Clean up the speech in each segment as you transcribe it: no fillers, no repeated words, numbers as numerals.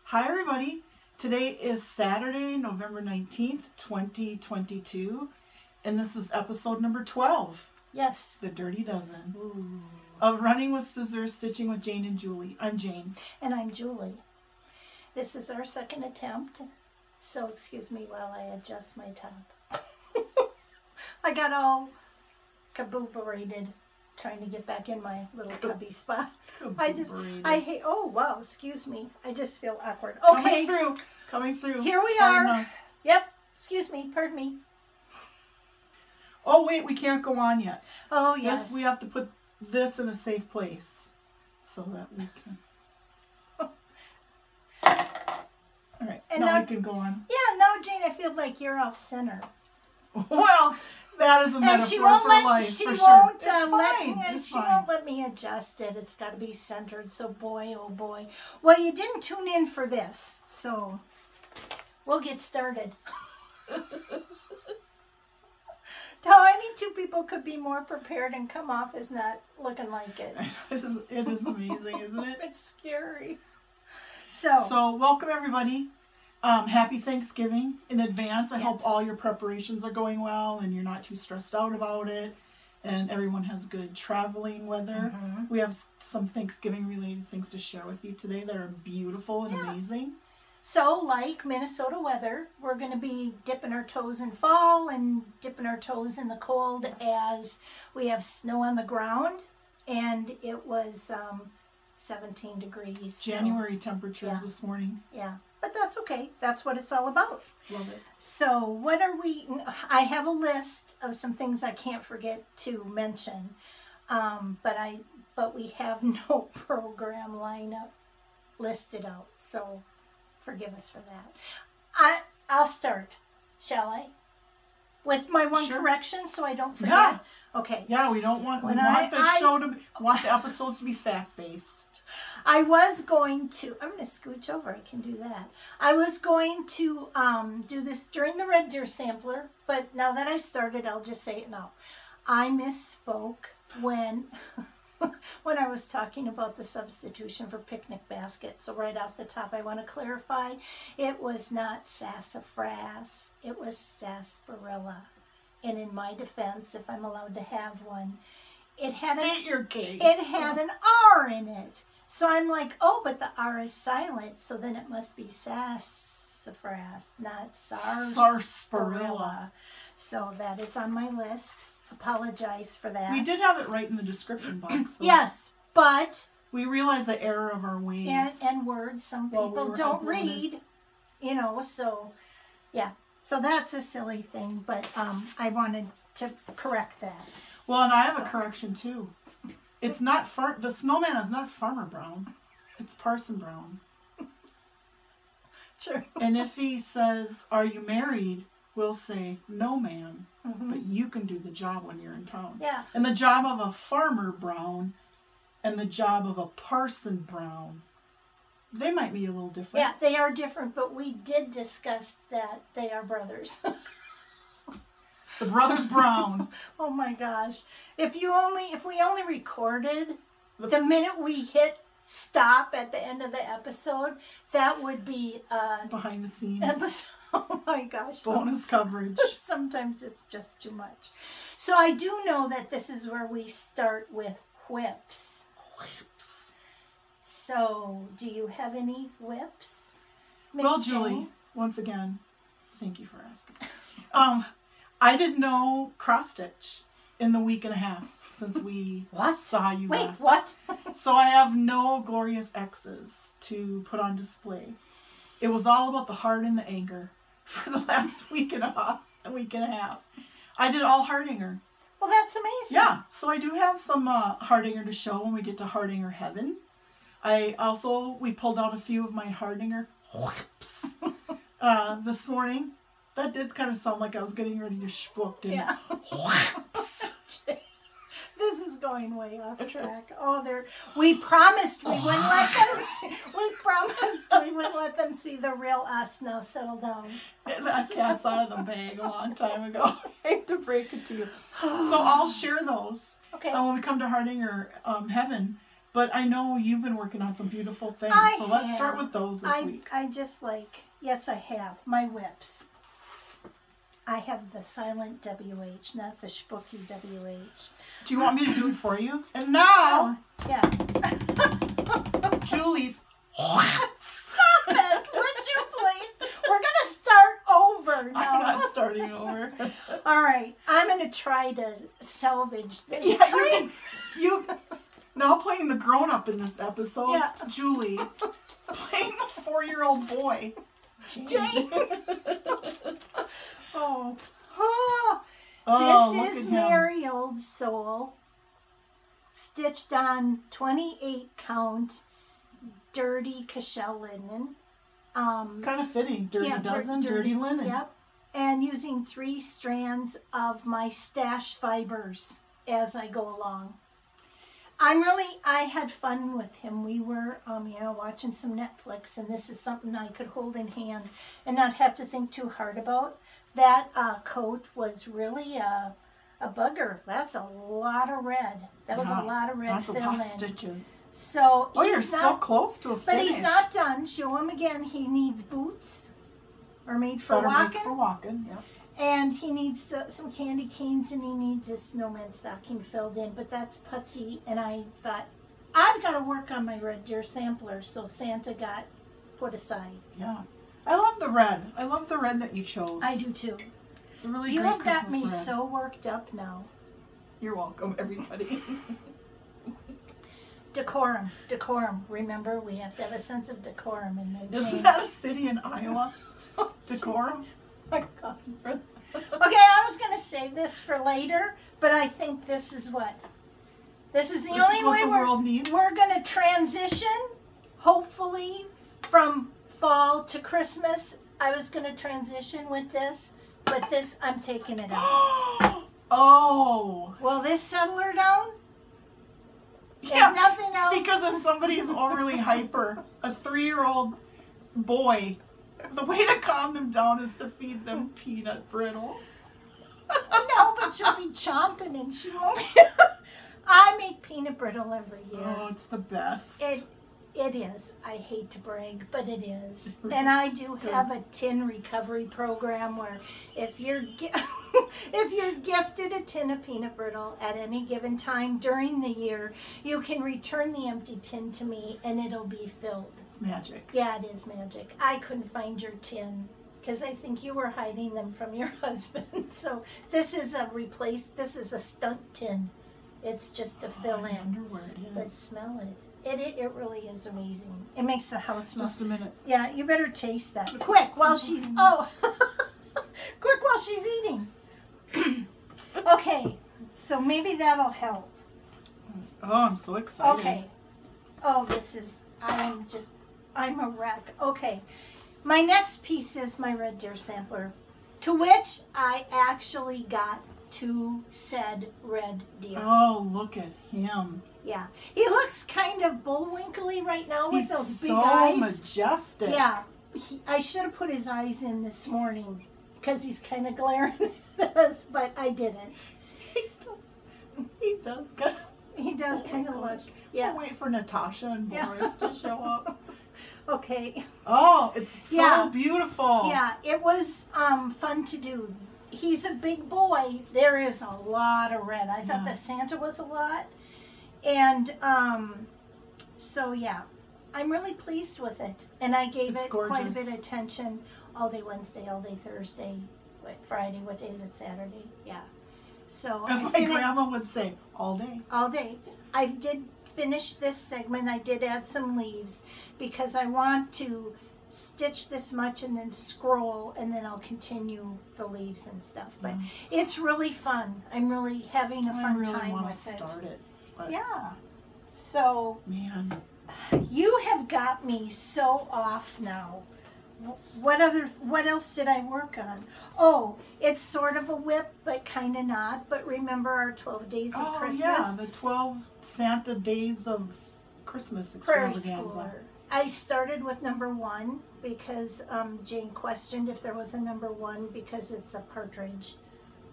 Hi everybody, today is Saturday, November 19th, 2022, and this is episode number 12. Yes. The Dirty Dozen. Ooh. Of Running with Scissors, Stitching with Jane and Julie. I'm Jane. And I'm Julie. This is our second attempt, so excuse me while I adjust my top. I got all kabooperated trying to get back in my little cubby spot. I hate, oh wow, excuse me. I just feel awkward. Okay. Coming through. Here we are. Yep. Excuse me, pardon me. Oh wait, we can't go on yet. Oh yes. We have to put this in a safe place so that we can. All right, and now we can go on. Yeah, now Jane, I feel like you're off center. Well, that is a metaphor for life, for sure. She won't let me adjust it. It's got to be centered. So boy, oh boy. Well, you didn't tune in for this, so we'll get started. How any two people could be more prepared and come off as not looking like it. It is amazing, isn't it? It's scary. So welcome everybody. Happy Thanksgiving in advance. I hope all your preparations are going well and you're not too stressed out about it, and everyone has good traveling weather. We have some Thanksgiving related things to share with you today that are beautiful and amazing. So like Minnesota weather, we're going to be dipping our toes in fall and dipping our toes in the cold as we have snow on the ground, and it was 17 degrees. January temperatures this morning. Yeah. But that's okay. That's what it's all about. Love it. So what are we... I have a list of some things I can't forget to mention. But we have no program lineup listed out. So forgive us for that. I'll start, shall I? With my one correction so I don't forget. Yeah. Okay. Yeah, we don't want... We want the episodes to be fact-based. I was going to, I'm going to scooch over, I can do that. I was going to do this during the Red Deer Sampler, but now that I've started, I'll just say it now. I misspoke when I was talking about the substitution for picnic baskets. So right off the top, I want to clarify, it was not sassafras, it was sarsaparilla. And in my defense, if I'm allowed to have one, it had your case. It had an R in it. So I'm like, oh, but the R is silent, so then it must be sassafras, not sarsaparilla. So that is on my list. Apologize for that. We did have it right in the description box. So yes, but we realized the error of our ways. And words some people don't read, you know, so yeah. So that's a silly thing, but I wanted to correct that. Well, and I have a correction too. It's not the snowman is not Farmer Brown. It's Parson Brown. True. And if he says, "Are you married?" we'll say, "No, ma'am." But you can do the job when you're in town. Yeah. And the job of a Farmer Brown and the job of a Parson Brown, they might be a little different. Yeah, they are different, but we did discuss that they are brothers. The Brothers Brown. Oh my gosh. If we only recorded the minute we hit stop at the end of the episode, that would be behind the scenes. Oh my gosh. Bonus coverage. Sometimes it's just too much. So I do know that this is where we start with whips. Whips. So do you have any whips? Well, Julie, once again, thank you for asking. I didn't know cross stitch in the week and a half since we saw you. Wait, what? So I have no glorious X's to put on display. It was all about the heart and the anger for the last week and a half. I did all Hardanger. Well, that's amazing. Yeah, so I do have some Hardanger to show when we get to Hardanger Heaven. We pulled out a few of my Hardanger whips this morning. That did kind of sound like I was getting ready to spook, didn't it? Whips. This is going way off track. Oh, we promised we wouldn't let them see. We promised we wouldn't let them see the real us. Now settle down. That cat's out of the bag a long time ago. I hate to break it to you. So I'll share those. Okay. When we come to Hardanger Heaven, But I know you've been working on some beautiful things. So let's start with those this week. I just like, yes, I have. My whips. I have the silent WH, not the spooky WH. Do you want me to do it for you? And now, yeah. Julie's. Stop it! Would you please? We're gonna start over. No. I'm not starting over. All right, I'm gonna try to salvage this. Yeah, you now playing the grown-up in this episode. Yeah. Julie playing the 4-year-old boy. Jane. Oh, this is Merry Old Soul, stitched on 28 count dirty Cashel linen. Kind of fitting. Dirty dozen, dirty linen. Yep. And using 3 strands of my stash fibers as I go along. I had fun with him. We were, watching some Netflix, and this is something I could hold in hand and not have to think too hard about. That coat was really a bugger. That's a lot of red. That was a lot of red fill in. That's a lot of stitches. So you're so close to a finish. But he's not done. Show him again. He needs boots, or made for walking. For walking, yeah. And he needs some candy canes, and he needs a snowman stocking filled in. But that's putsy, and I thought, I've got to work on my red deer sampler, so Santa got put aside. Yeah. I love the red. I love the red that you chose. I do too. It's a really You great have got Christmas me red. so worked up now. You're welcome, everybody. Decorum. Decorum. Remember, we have to have a sense of decorum in the Isn't that a city in Iowa? Decorum? My God. Okay, I was going to save this for later, but I think this is what? This is the only way the world needs. We're going to transition, hopefully, from fall to Christmas. I was going to transition with this, but this, I'm taking it out. Oh. Will this settle her down? Yeah, if nothing else. Because if somebody's overly hyper, a 3-year-old boy, the way to calm them down is to feed them peanut brittle. No, but she'll be chomping and she won't be. I make peanut brittle every year. Oh, it's the best. It is. I hate to brag, but it is. And I do have a tin recovery program where if you're gifted a tin of peanut brittle at any given time during the year, you can return the empty tin to me and it'll be filled. It's magic. Yeah, it is magic. I couldn't find your tin because I think you were hiding them from your husband. So this is a stunt tin. It's just a fill in. I wonder where it is. But smell it. It really is amazing. It makes the house smell. Just a minute. Yeah, you better taste that. Quick while she's quick while she's eating. Okay, so maybe that'll help. Oh, I'm so excited. Okay. Oh, I'm a wreck. Okay. My next piece is my red deer sampler, to which I actually got 2 said red deer. Oh, look at him. Yeah. He looks kind of bullwinkly right now with those big so eyes. Majestic. Yeah. I should have put his eyes in this morning because he's kind of glaring at us, but I didn't. He does kind of look. Yeah. I'll wait for Natasha and Boris to show up. Okay. Oh, it's so beautiful. Yeah, it was fun to do. He's a big boy. There is a lot of red. I thought the Santa was a lot. And so, yeah, I'm really pleased with it. And I gave it quite a bit of attention all day Wednesday, all day Thursday, Friday. What day is it? Saturday? Yeah. So as my grandma would say, all day. All day. I did finish this segment. I did add some leaves because I want to stitch this much and then scroll, and then I'll continue the leaves and stuff. But it's really fun. I'm really having a fun time with it. Start it. But yeah. So, man, you have got me so off now. What else did I work on? Oh, it's sort of a whip, but kind of not. But remember our 12 days of Christmas? Oh, yeah, the 12 Santa days of Christmas Prairie extravaganza. Schooler. I started with number 1 because Jane questioned if there was a number 1 because it's a partridge.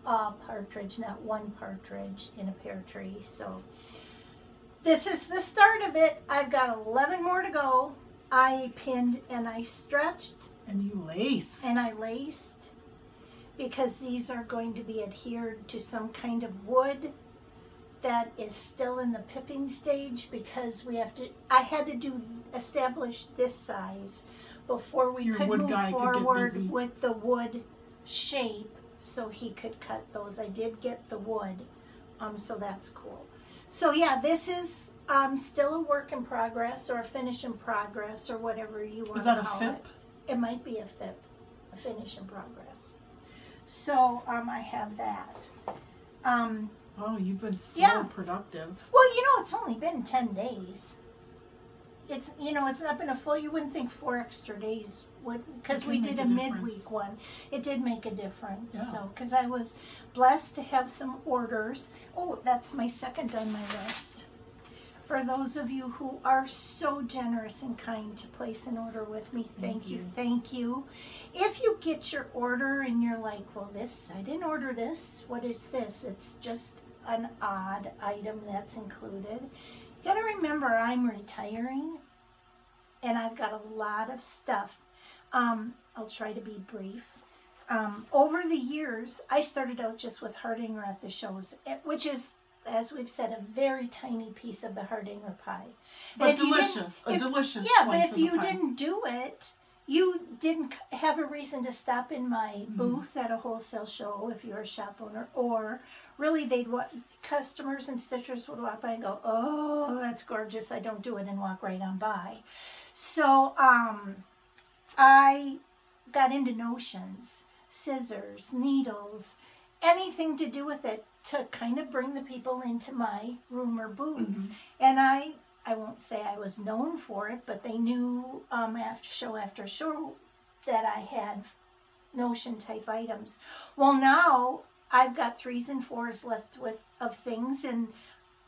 Partridge, not one partridge in a pear tree. So this is the start of it. I've got 11 more to go. I pinned and I stretched. And you laced. And I laced, because these are going to be adhered to some kind of wood that is still in the pipping stage, because we have to, I had to establish this size before we could move forward with the wood shape, so he could cut those. I did get the wood, so that's cool. So yeah, this is still a work in progress, or a finish in progress, or whatever you want to call it. Is that a FIP? It might be a FIP, a finish in progress. So I have that. Oh, you've been so productive. Well, you know, it's only been 10 days. It's, you know, it's not been a full, you wouldn't think 4 extra days would, because we did a midweek one. It did make a difference. Yeah. So, because I was blessed to have some orders. Oh, that's my second on my list. For those of you who are so generous and kind to place an order with me, thank you, thank you. If you get your order and you're like, well, this, I didn't order this. What is this? It's just an odd item that's included. You got to remember, I'm retiring and I've got a lot of stuff. I'll try to be brief. Over the years, I started out just with Hardanger at the shows, which is, as we've said, a very tiny piece of the Hardanger pie. But delicious, delicious. Yeah, but if you didn't do it, you didn't have a reason to stop in my booth at a wholesale show if you're a shop owner, or really customers and stitchers would walk by and go, oh, that's gorgeous, I don't do it, and walk right on by. So I got into notions, scissors, needles, anything to do with it, to kind of bring the people into my room or booth. And I won't say I was known for it, but they knew after show that I had notion type items. Well, now I've got 3s and 4s left of things, and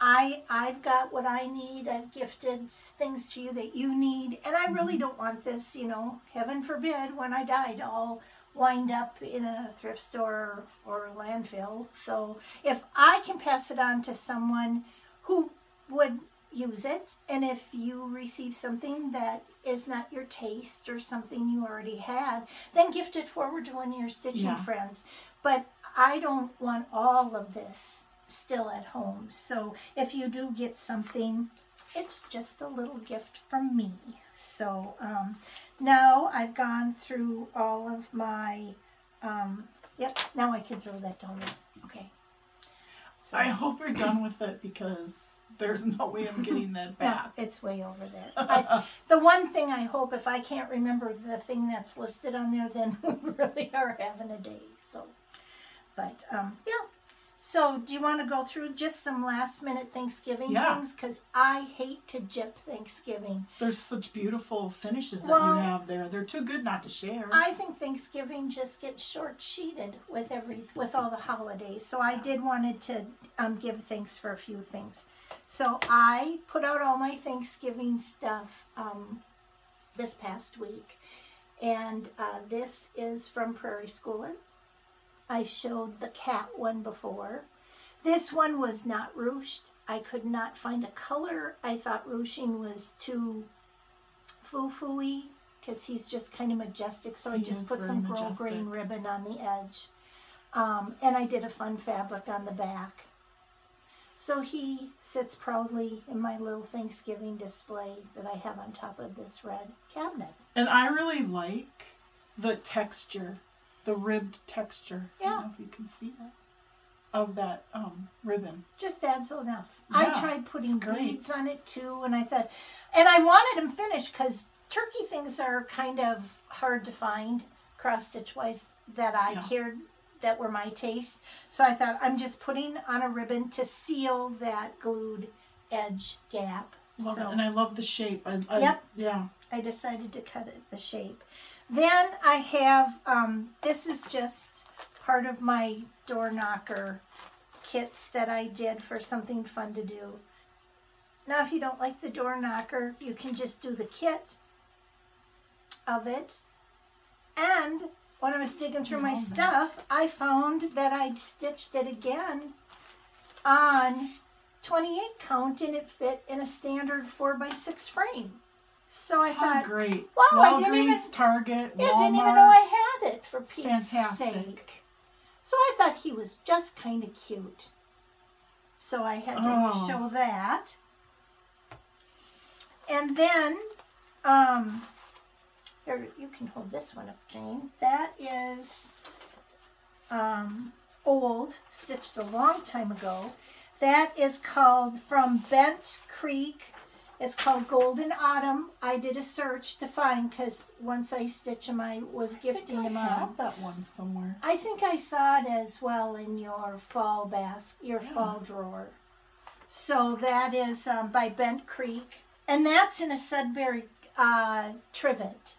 I've got what I need. I've gifted things to you that you need, and I really don't want this, you know, heaven forbid, when I died, all wind up in a thrift store or a landfill. So if I can pass it on to someone who would use it, and if you receive something that is not your taste or something you already had, then gift it forward to one of your stitching friends. But I don't want all of this still at home. So if you do get something, it's just a little gift from me. So now I've gone through all of my, yep, now I can throw that down there. Okay. So, I hope you're done with it, because there's no way I'm getting that back. No, it's way over there. The one thing I hope, if I can't remember the thing that's listed on there, then we really are having a day. So, but yeah. So do you want to go through just some last minute Thanksgiving things? Because I hate to jip Thanksgiving. There's such beautiful finishes that you have there. They're too good not to share. I think Thanksgiving just gets short-sheeted with all the holidays. So I did wanted to give thanks for a few things. So I put out all my Thanksgiving stuff this past week. And this is from Prairie Schooler. I showed the cat one before. This one was not ruched. I could not find a color. I thought ruching was too foo-foo-y, because he's just kind of majestic. So I just put some grosgrain ribbon on the edge. And I did a fun fabric on the back. So he sits proudly in my little Thanksgiving display that I have on top of this red cabinet. And I really like the texture. The ribbed texture. Yeah. I don't know if you can see that. Of that ribbon. Just adds enough. Yeah, I tried putting beads on it too, and I thought, and I wanted them finished, because turkey things are kind of hard to find cross stitch wise that I cared that were my taste. So I thought, I'm just putting on a ribbon to seal that glued edge gap. Love it. And I love the shape. Yep. Yeah. I decided to cut it the shape. Then I have, this is just part of my door knocker kits that I did for something fun to do. Now, if you don't like the door knocker, you can just do the kit of it. And when I was digging through my stuff, I found that I'd stitched it again on 28 count, and it fit in a standard 4x6 frame. So I thought, great. wow, Walgreens, I didn't even, Target, Walmart. didn't even know I had it, for Pete's Fantastic. sake. So I thought he was just kind of cute. So I had to show that. And then, here, you can hold this one up, Jane. That is old, stitched a long time ago. That is called From Bent Creek. It's called Golden Autumn. I did a search to find, because once I stitch them, I was gifting them I out. have that one somewhere. I think I saw it as well in your fall fall drawer. So that is by Bent Creek. And that's in a Sudberry trivet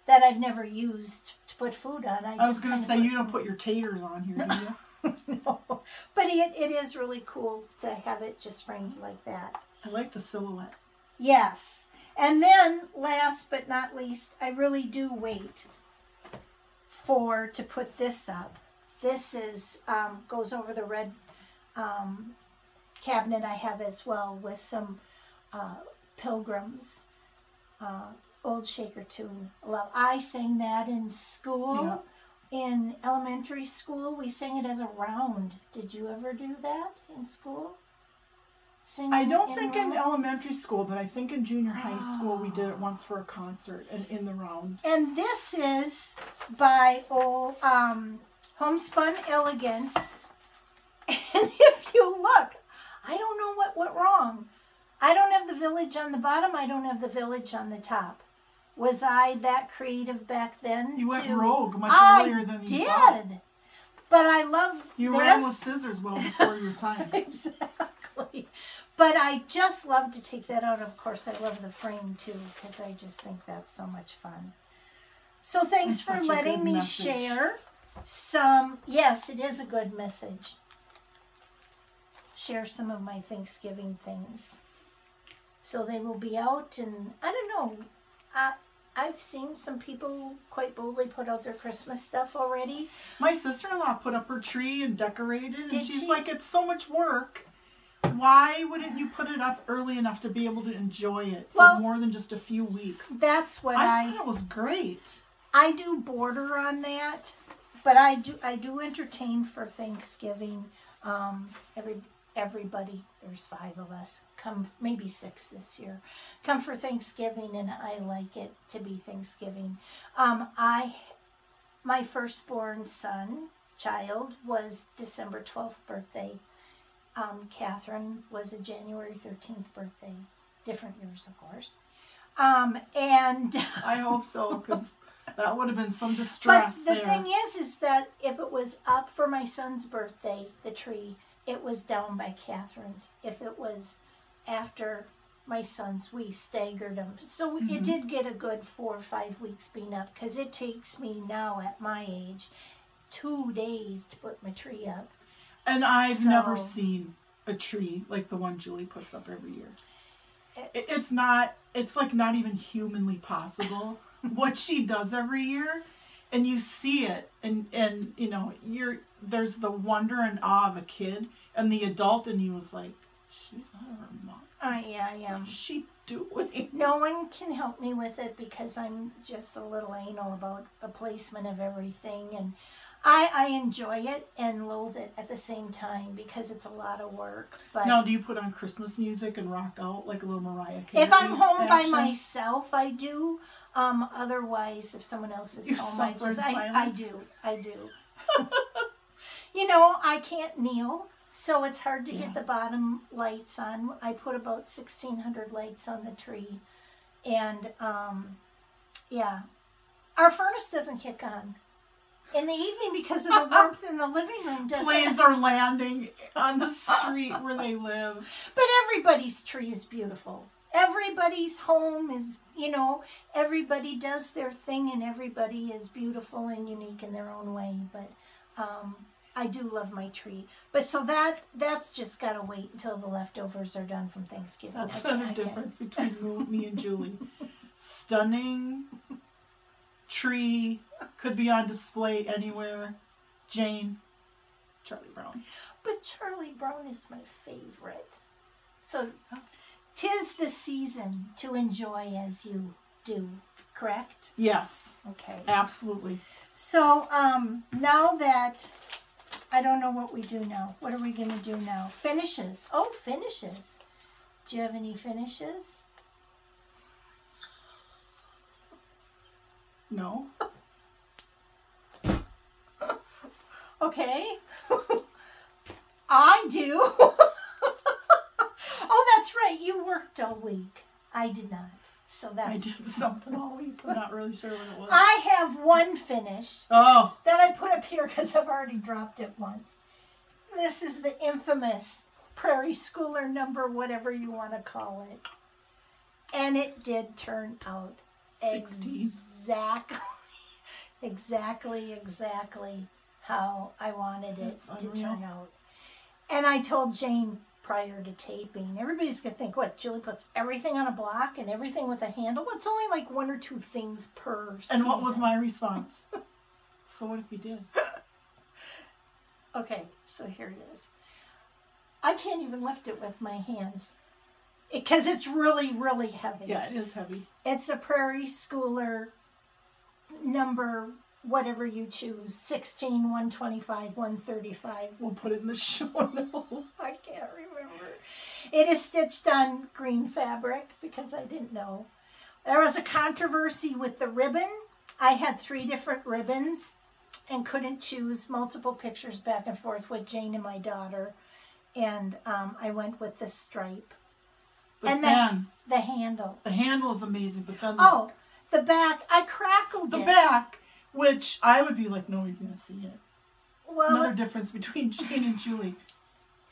that I've never used to put food on. I was going to say, you don't put your taters on here, do you? No. But it is really cool to have it just framed like that. I like the silhouette. Yes. And then, last but not least, I really do wait to put this up. This is goes over the red cabinet I have as well, with some Pilgrims, Old Shaker Tune. Love. I sang that in school. Yep. In elementary school, we sang it as a round. Did you ever do that in school? Singing I don't think in elementary school, but I think in junior high school we did it once for a concert and in the round. And this is by Homespun Elegance. And if you look, I don't know what went wrong. I don't have the village on the bottom. I don't have the village on the top. Was I that creative back then? You went rogue much earlier than you thought. But I love You ran with scissors well before your time. Exactly. But I just love to take that out. Of course, I love the frame too, because I just think that's so much fun. So thanks for letting me share some. Yes, it is a good message. Share some of my Thanksgiving things. So they will be out, and I don't know. I've seen some people quite boldly put out their Christmas stuff already. My sister-in-law put up her tree and decorated, and she's she? like, it's so much work. Why wouldn't you put it up early enough to be able to enjoy it for more than just a few weeks? That's what I thought it was great. I do border on that, but I do entertain for Thanksgiving. Everybody, there's 5 of us, come, maybe 6 this year, come for Thanksgiving, and I like it to be Thanksgiving. My firstborn child was December 12th birthday. Catherine was a January 13th birthday. Different years, of course. And I hope so, because that would have been some distress. But the thing is that if it was up for my son's birthday, the tree, it was down by Catherine's. If it was after my son's, we staggered them. So it did get a good 4 or 5 weeks being up, because it takes me now at my age 2 days to put my tree up. And I've never seen a tree like the one Julie puts up every year. It's like not even humanly possible what she does every year. And you see it, and you know, there's the wonder and awe of a kid, and the adult in you is like, she's out of her mind. Yeah, I am. What's she doing? No one can help me with it, because I'm just a little anal about the placement of everything, and I enjoy it and loathe it at the same time, because it's a lot of work. But now, do you put on Christmas music and rock out like a little Mariah Carey? If I'm home by myself, I do. Otherwise, if someone else is home, I do. You know, I can't kneel, so it's hard to get the bottom lights on. I put about 1,600 lights on the tree, and yeah, our furnace doesn't kick on in the evening because of the warmth in the living room. Planes are landing on the street where they live. But everybody's tree is beautiful. Everybody's home is, you know, everybody does their thing, and everybody is beautiful and unique in their own way. But I do love my tree. But so that's just got to wait until the leftovers are done from Thanksgiving. That's the difference between me and Julie. Stunning tree, could be on display anywhere. Jane, Charlie Brown. But Charlie Brown is my favorite. So, 'tis the season to enjoy as you do, correct? Yes. Okay. Absolutely. So, now that, I don't know what we do now. What are we going to do now? Finishes. Oh, finishes. Do you have any finishes? No. Okay. I do. Oh, that's right. You worked all week. I did not. So that's... I did something all week. I'm not really sure what it was. I have one finished. Oh. That I put up here because I've already dropped it once. This is the infamous Prairie Schooler number, whatever you want to call it. And it did turn out 16. exactly how I wanted it That's to unreal. turn out. And I told Jane prior to taping, everybody's going to think, what, Julie puts everything on a block and everything with a handle? Well, it's only like 1 or 2 things per season. And what was my response? So what if you did? Okay, so here it is. I can't even lift it with my hands because it's really, really heavy. Yeah, it is heavy. It's a Prairie Schooler number, whatever you choose, 16, 125, 135. We'll put it in the show notes. I can't remember. It is stitched on green fabric because I didn't know. There was a controversy with the ribbon. I had 3 different ribbons and couldn't choose, multiple pictures back and forth with Jane and my daughter. And I went with the stripe. But and then the handle. the handle is amazing, but then Oh, the back, I crackled the it. back, which I would be like, nobody's gonna see it. Well, Another difference between Jane and Julie.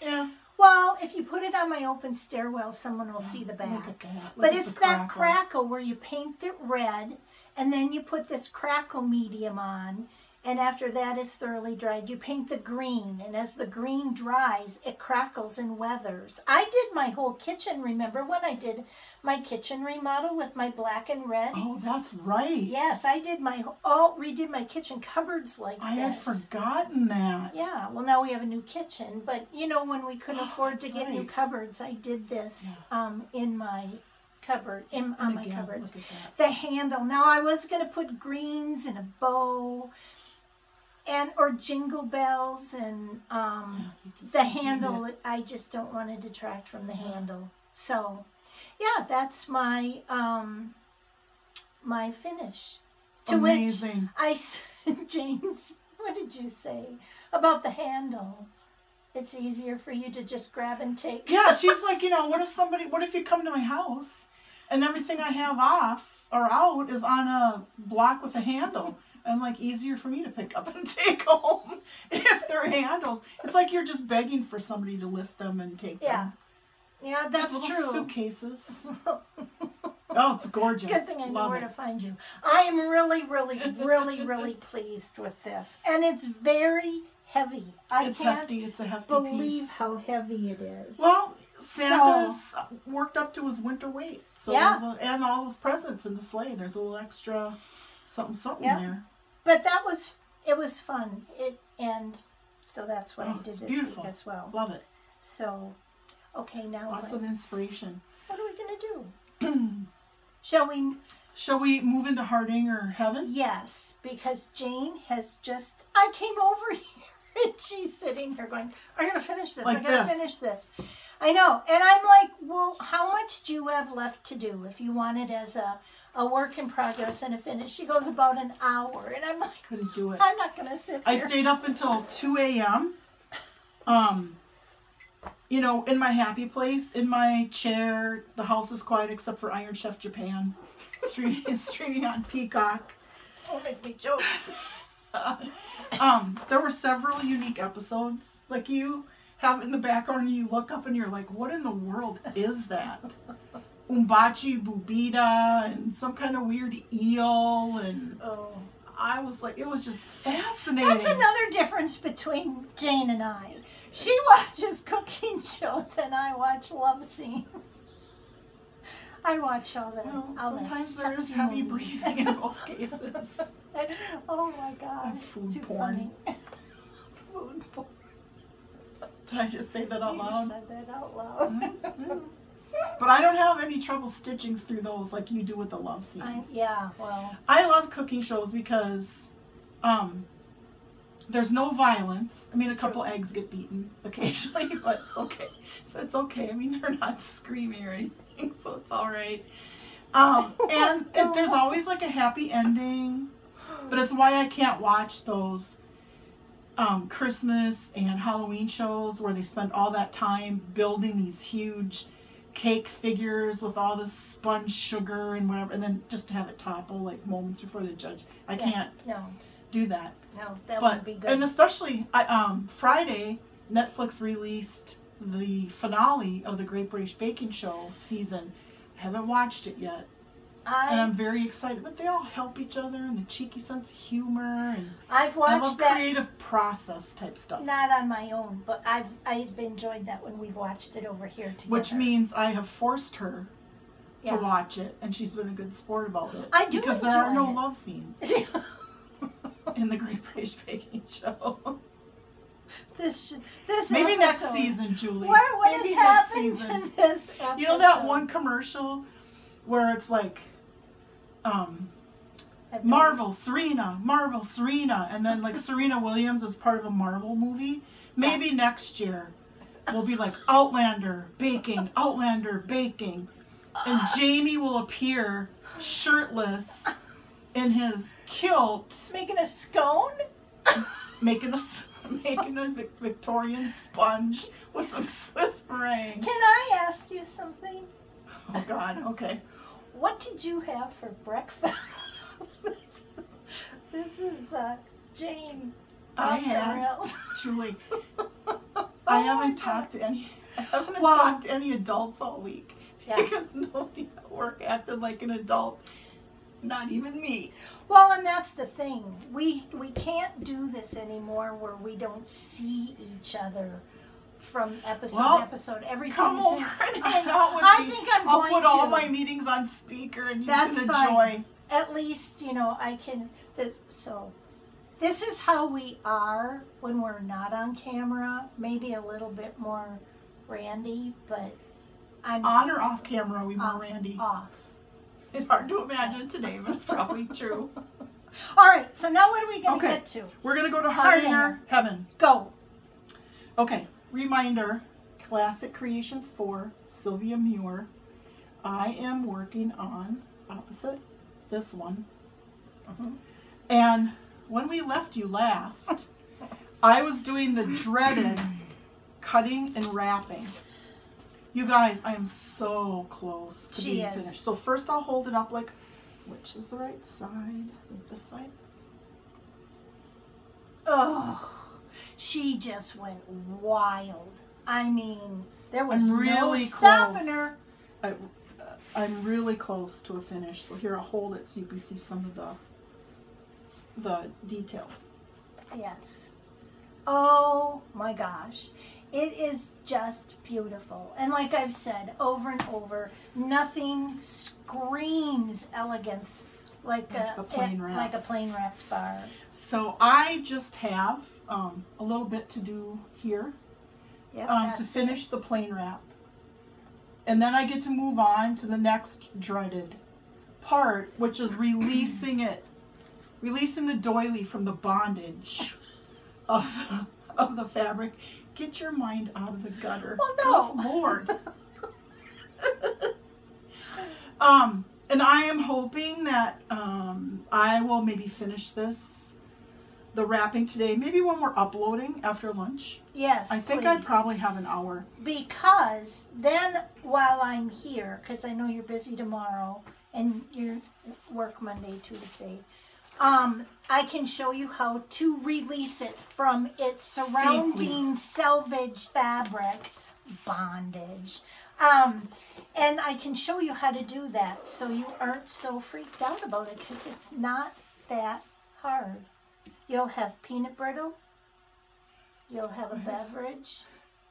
Yeah. well, if you put it on my open stairwell, someone will see the back. Look at that. Look But at it's the that crackle where you paint it red, and then you put this crackle medium on, and after that is thoroughly dried, you paint the green, and as the green dries, it crackles and weathers. I did my whole kitchen, remember when I did my kitchen remodel with my black and red? Oh, that's right. Yes, I did redid my kitchen cupboards like I this. had forgotten that. Yeah, well now we have a new kitchen, but you know when we couldn't afford to get new right. cupboards, I did this in my cupboard, on And my again, cupboards. look at that. The handle. Now I was going to put greens and a bow or jingle bells and You just the need handle. it. I just don't want to detract from the handle. So, yeah, that's my my finish. To Amazing. which I said, James, what did you say about the handle? It's easier for you to just grab and take. Yeah, she's like, what if you come to my house and everything I have off or out is on a block with a handle? I'm like, easier for me to pick up and take home if they're handles. It's like you're just begging for somebody to lift them and take them. Yeah, that's Little true. suitcases. Oh, it's gorgeous. Good thing I know Love where it. to find you. I am really, really, really, really pleased with this. And it's very heavy. It's can't hefty. It's a hefty believe piece. how heavy it is. Well, Santa's worked up to his winter weight. So Yeah. and all those presents in the sleigh. There's a little extra something Yeah. there. But it was fun. And so that's what I did It's this beautiful. week as well. Love it. So, okay, now Lots of inspiration. what are we going to do? Shall we move into Hardanger heaven? Yes, because Jane has I came over here and she's sitting here going, I gotta finish this, Like I gotta this. finish this. I know, and I'm like, well, how much do you have left to do if you want it as a work in progress and a finish? She goes, about an hour, and I'm like, Couldn't do it. I'm not gonna sit I here. stayed up until 2 a.m. In my happy place, in my chair. The house is quiet except for Iron Chef Japan streaming on Peacock. Don't make me joke. There were several unique episodes. Like you have in the background and you look up and you're like, what in the world is that? Umbachi Bubita and some kind of weird eel, and I was like, it was just fascinating. That's another difference between Jane and I. She watches cooking shows and I watch love scenes. I watch all the sometimes there is sexy heavy movies. breathing in both cases. Oh my God. And food Too porn. funny. Food porn. Did I just say that out loud? You said that out loud. But I don't have any trouble stitching through those like you do with the love scenes. Yeah, well. I love cooking shows because there's no violence. I mean, a couple eggs get beaten occasionally, but it's okay. It's okay. I mean, they're not screaming or anything, so it's all right. And there's always like a happy ending, but it's why I can't watch those Christmas and Halloween shows where they spend all that time building these huge cake figures with all this sponge sugar and whatever, and then just to have it topple like moments before the judge. I can't do that. No, that wouldn't be good. And especially, Friday, Netflix released the finale of the Great British Baking Show season. I haven't watched it yet. And I'm very excited. But they all help each other and the cheeky sense of humor. And I've watched I love that. Creative process type stuff. Not on my own, but I've enjoyed that when we've watched it over here together. Which means I have forced her to watch it, and she's been a good sport about it. I do because there are no love scenes in the Great British Baking Show. This maybe episode, next season, Julie. What maybe has happened to this episode? You know that one commercial where it's like, Marvel, Serena, and then like Serena Williams is part of a Marvel movie. Maybe next year will be like Outlander baking, and Jamie will appear shirtless in his kilt, making a scone, making a Victorian sponge with some Swiss meringue. Can I ask you something? Oh God, okay. What did you have for breakfast? This is Jane. I had, Julie, I haven't talked to any adults all week because nobody at work acted like an adult. Not even me. Well, and that's the thing. We can't do this anymore where we don't see each other from episode to episode. Everything come is over and hang out with me. I think I'm I'll going put all my meetings on speaker and you can enjoy. Fine. At least, I can. This is how we are when we're not on camera. Maybe a little bit more randy, but I'm on or off camera. Are we more randy? Off. It's hard to imagine today, but it's probably true. All right. So now what are we going to get to? We're going to go to Hardanger Heaven. Go. Okay. Reminder. Classic Creations 4. Sylvia Muir. I am working on opposite this one. And when we left you last, I was doing the dreaded cutting and wrapping. You guys, I am so close to being finished. So first I'll hold it up like, which is the right side? Like this side? Oh, she just went wild. I mean, there was no stopping her. I'm really close to a finish. So here, I'll hold it so you can see some of the detail. Yes. Oh my gosh. It is just beautiful. And like I've said over and over, nothing screams elegance like a plain wrap bar. So I just have a little bit to do here to finish the plain wrap. And then I get to move on to the next dreaded part, which is releasing the doily from the bondage of the fabric. Get your mind out of the gutter. Well, no. Good Lord. And I am hoping that I will maybe finish the wrapping today, maybe when we're uploading after lunch. Yes, I think I probably have an hour. Because then while I'm here, because I know you're busy tomorrow and you work Monday, Tuesday, I can show you how to release it from its surrounding selvage fabric bondage. And I can show you how to do that so you aren't so freaked out about it because it's not that hard. You'll have peanut brittle. You'll have a beverage.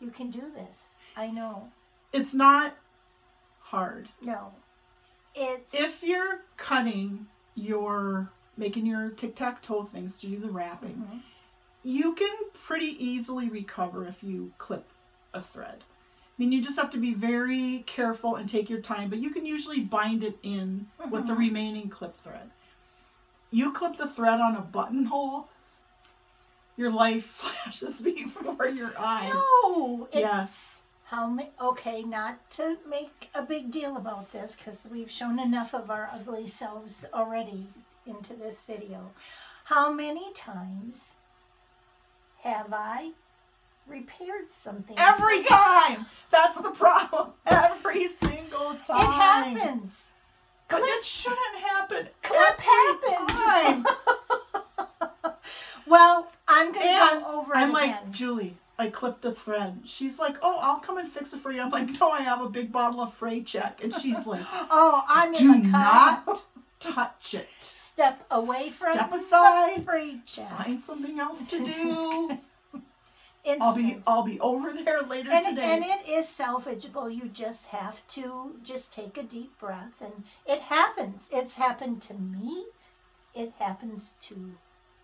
You can do this. I know. It's not hard. No. It's... If you're cutting making your tic-tac-toe things to do the wrapping, you can pretty easily recover if you clip a thread. I mean, you just have to be very careful and take your time, but you can usually bind it in with the remaining clip thread. You clip the thread on a buttonhole, your life flashes before your eyes. No! Yes. Okay, not to make a big deal about this, because we've shown enough of our ugly selves already into this video. How many times have I repaired something? Every time! That's the problem. Every single time. It happens. But it shouldn't happen. Clip happens. Well, I'm going to go over it again. I'm like, Julie, I clipped a thread. She's like, oh, I'll come and fix it for you. I'm like, no, I have a big bottle of Fray Check. And she's like, oh, I'm do in the car. not touch it. Step away from Step aside. the Fray Check. Find something else to do. Instant. I'll be over there later today. And it is salvageable. You just have to just take a deep breath, and it happens. It's happened to me. It happens to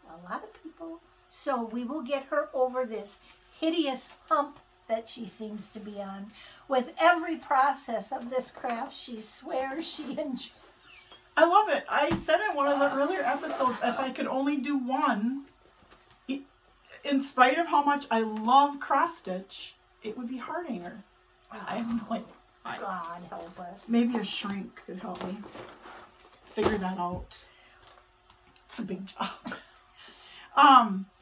a lot of people. So we will get her over this hideous hump that she seems to be on. With every process of this craft, she swears she enjoys. I love it. I said in one of the earlier episodes, if I could only do one, in spite of how much I love cross stitch, it would be Hardanger. I'm like, God help us. Maybe a shrink could help me figure that out. It's a big job.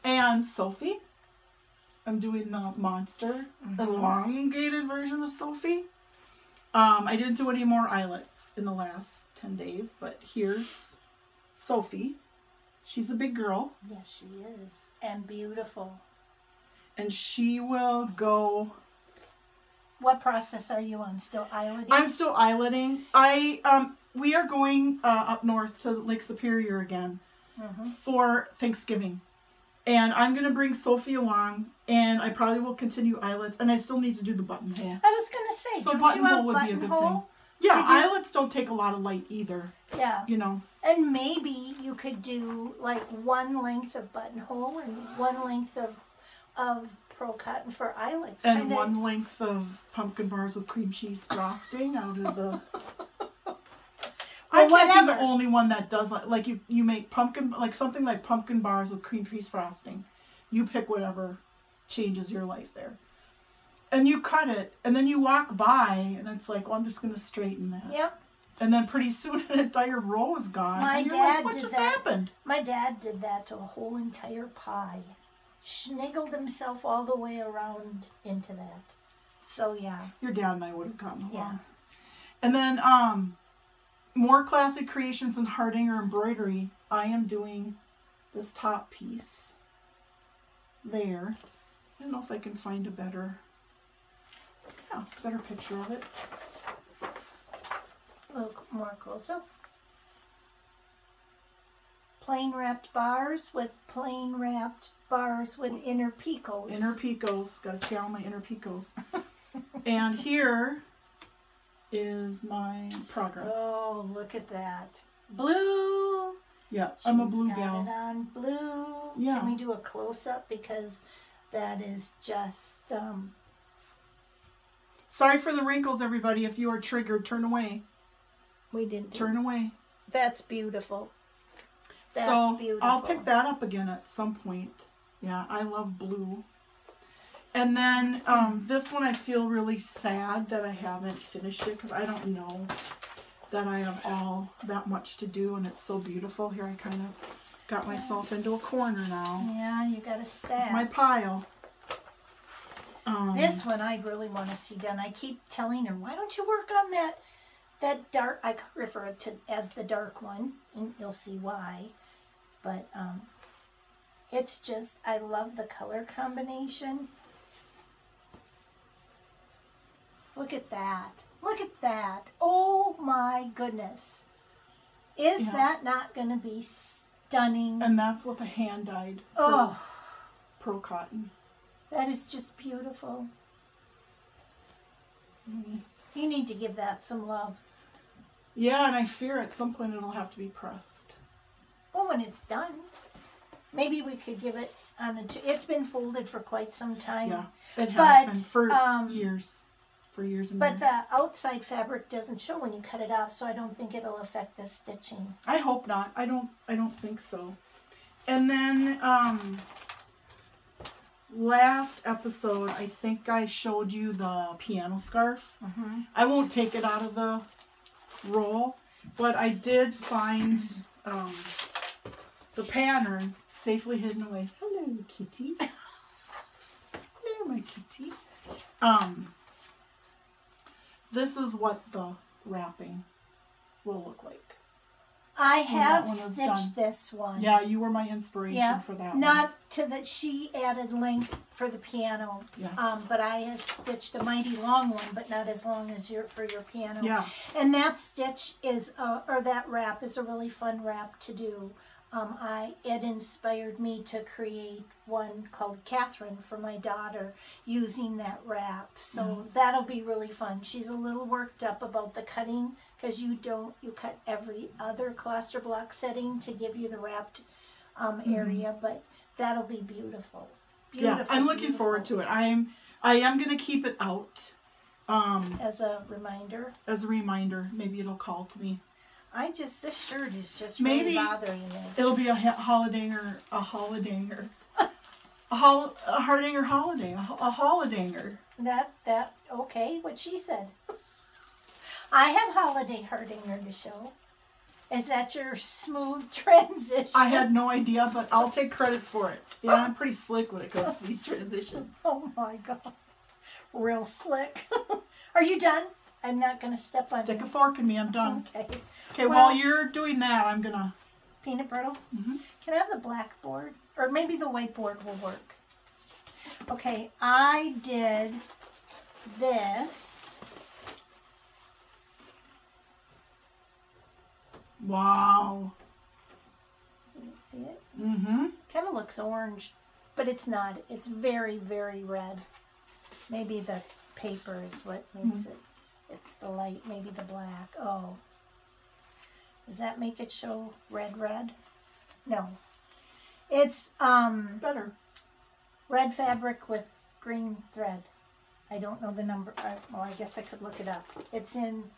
And Sophie, I'm doing the monster, elongated version of Sophie. I didn't do any more eyelets in the last 10 days, but here's Sophie. She's a big girl. Yes, she is. And beautiful. And she will go... What process are you on? Still eyeletting? I'm still eyeletting. We are going up north to Lake Superior again for Thanksgiving. And I'm going to bring Sophie along, and I probably will continue eyelets, and I still need to do the buttonhole. I was going to say, so don't you have buttonhole would be a good thing. Did Yeah, eyelets don't take a lot of light either. Yeah. You know. And maybe you could do like one length of buttonhole and one length of Pro Cotton for eyelets. And kinda... one length of pumpkin bars with cream cheese frosting out of the... I can't be the only one that does like you make pumpkin, like something like pumpkin bars with cream cheese frosting. You pick whatever changes your life there. And you cut it, and then you walk by, and it's like, well, I'm just going to straighten that. Yep. And then pretty soon an entire row is gone. My and you're dad like, what did just that. happened? My dad did that to a whole entire pie. Sniggled himself all the way around into that. So, yeah. Your dad and I would have gotten along. Yeah. And then, more classic creations in Hardanger Embroidery. I am doing this top piece there. I don't know if I can find a better picture of it. A little more close up. Plain wrapped bars with plain wrapped bars with inner picots. Inner picots. Got to channel my inner picots. And here is my progress. Oh, look at that. Blue. Yeah, I'm a blue got gal. It on blue. Yeah. Can we do a close-up? Because that is just... Sorry for the wrinkles, everybody. If you are triggered, turn away. We didn't do Turn away. That's beautiful. That's so beautiful. I'll pick that up again at some point. Yeah, I love blue. And then this one I feel really sad that I haven't finished it because I don't know that I have all that much to do, and it's so beautiful. Here I kind of got myself into a corner now. Yeah, you got to stack. My pile. This one I really want to see done. I keep telling her, why don't you work on that dark, I refer it to as the dark one, and you'll see why. But it's just, I love the color combination. Look at that. Look at that. Oh my goodness. Is that not going to be stunning? And that's with a hand-dyed Pro Cotton. That is just beautiful. You need to give that some love. Yeah, and I fear at some point it'll have to be pressed. Well, when it's done. Maybe we could give it on a... It's been folded for quite some time. Yeah, it has been for years. For years and but years. the outside fabric doesn't show when you cut it off, so I don't think it'll affect the stitching. I hope not. I don't think so. And then last episode, I think I showed you the piano scarf. I won't take it out of the roll, but I did find the pattern safely hidden away. Hello, kitty. Hello, my kitty. This is what the wrapping will look like. I have stitched this one. Yeah, you were my inspiration for that one. Not to that she added length for the piano. Yeah. But I have stitched a mighty long one, but not as long as for your piano. Yeah. And that stitch is, or that wrap is a really fun wrap to do. It inspired me to create one called Catherine for my daughter using that wrap. So that'll be really fun. She's a little worked up about the cutting because you cut every other cluster block setting to give you the wrapped area, but that'll be beautiful. Yeah, I'm looking forward to it. I am going to keep it out. As a reminder. As a reminder. Maybe it'll call to me. This shirt is just really bothering me. It'll be a Hardanger holiday, a Hardanger. Okay, what she said. I have holiday Hardanger to show. Is that your smooth transition? I had no idea, but I'll take credit for it. Yeah, I'm pretty slick when it comes to these transitions. Oh my God. Real slick. Are you done? I'm not going to step on Stick a fork in me, I'm done. Okay. Okay, while you're doing that, I'm going to... Peanut brittle? Can I have the blackboard? Or maybe the whiteboard will work. Okay, I did this. Wow. Do you see it? Kind of looks orange, but it's not. It's very, very red. Maybe the paper is what makes it. It's the light, maybe the black. Oh. Does that make it show red? No. It's better. Red fabric with green thread. I don't know the number. Well, I guess I could look it up. It's in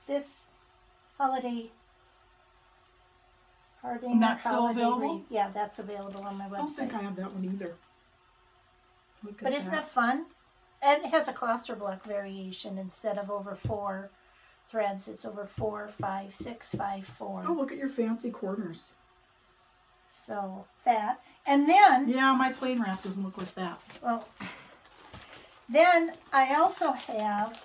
this holiday Hardanger. And that's still available? Yeah, that's available on my website. I don't think I have that one either. But isn't that fun? And it has a cluster block variation. Instead of over 4 threads, it's over 4, 5, 6, 5, 4. Oh, look at your fancy corners. So that. And then... Yeah, my plain wrap doesn't look like that. Well, then I also have...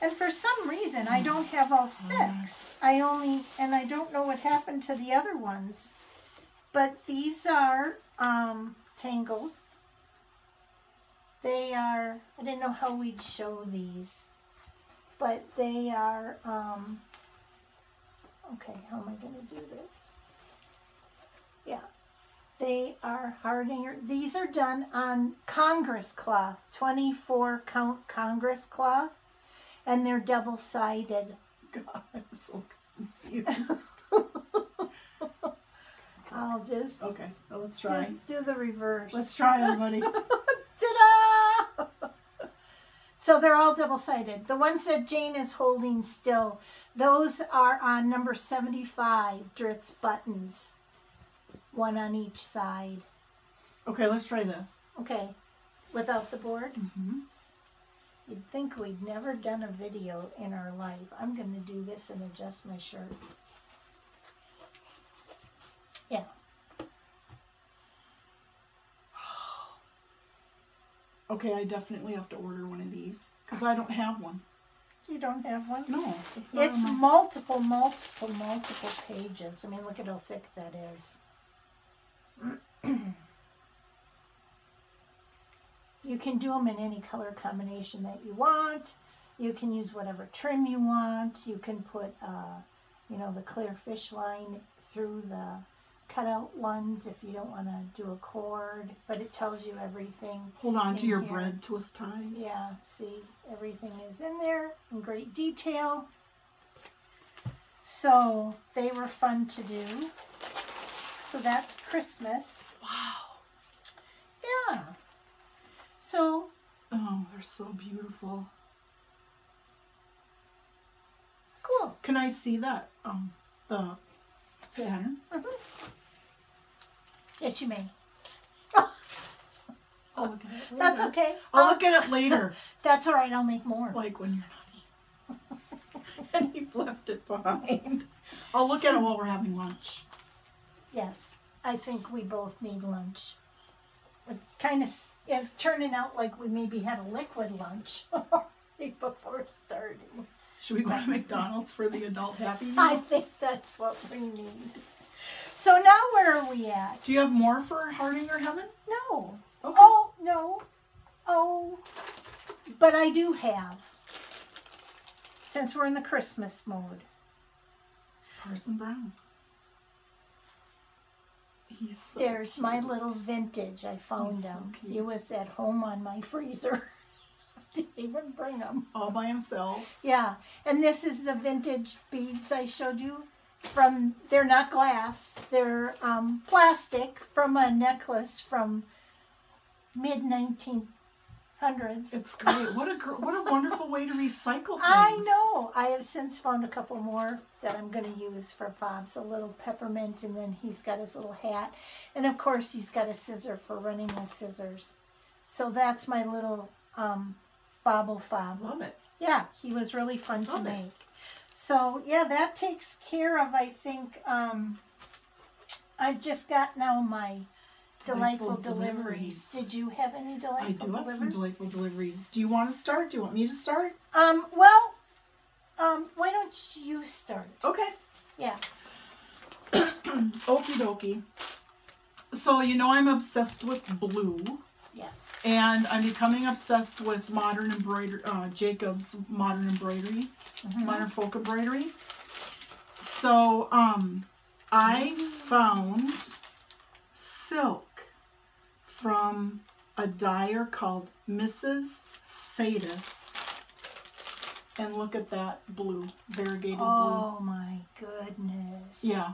And for some reason, I don't have all 6. I don't know what happened to the other ones. But these are tangled. They are, I didn't know how we'd show these, but they are, okay, how am I going to do this? Yeah, they are Hardanger. These are done on Congress cloth, 24 count Congress cloth, and they're double-sided. God, I'm so confused. I'll just... Okay, well, let's try. Do the reverse. Let's try, everybody. Ta-da! So they're all double-sided. The ones that Jane is holding still, those are on number 75 Dritz buttons. One on each side. Okay, let's try this. Okay, without the board? You'd think we'd never done a video in our life. I'm going to do this and adjust my shirt. Yeah. Okay, I definitely have to order one of these because I don't have one. You don't have one? No. It's multiple pages. I mean, look at how thick that is. You can do them in any color combination that you want. You can use whatever trim you want. You can put, the clear fish line through the cutout ones if you don't want to do a cord, but it tells you everything. Hold on to your bread twist ties. Yeah, see, everything is in there in great detail. So they were fun to do. So that's Christmas. Wow. Yeah. So. Oh, they're so beautiful. Cool. Can I see that? The pattern? Yes, you may. I'll look at it later. That's okay. I'll look at it later. That's all right. I'll make more. Like when you're naughty. And you've left it behind. I'll look at it while we're having lunch. Yes. I think we both need lunch. It kind of is turning out like we maybe had a liquid lunch before starting. Should we go to McDonald's for the adult Happy Meal? I think that's what we need. So now where are we at? Do you have more for Hardanger Heaven? No. Okay. Oh, no. Oh, but I do have, since we're in the Christmas mode. Parson Brown. He's so There's cute. my little vintage. I found He's so him. cute. He was at home on my freezer. Didn't even bring him. All by himself. Yeah, and this is the vintage beads I showed you. They're not glass. They're plastic from a necklace from mid-1900s. It's great. What a wonderful way to recycle things. I know. I have since found a couple more that I'm going to use for Fob's. A little peppermint, and then he's got his little hat. And, of course, he's got a scissor for running with scissors. So that's my little bobble fob. Love it. Yeah, he was really fun to Love it. make. So, yeah, that takes care of, I think, I've just got now my delightful deliveries. Did you have any delightful I do deliveries? have some delightful deliveries. Do you want to start? Do you want me to start? Well, why don't you start? Okay. Yeah. Okie dokie. So, you know I'm obsessed with blue. Yes. And I'm becoming obsessed with modern embroidery, Jacob's modern embroidery, modern folk embroidery. So, I found silk from a dyer called Mrs. Sadis. And look at that blue, variegated blue. Oh my goodness. Yeah.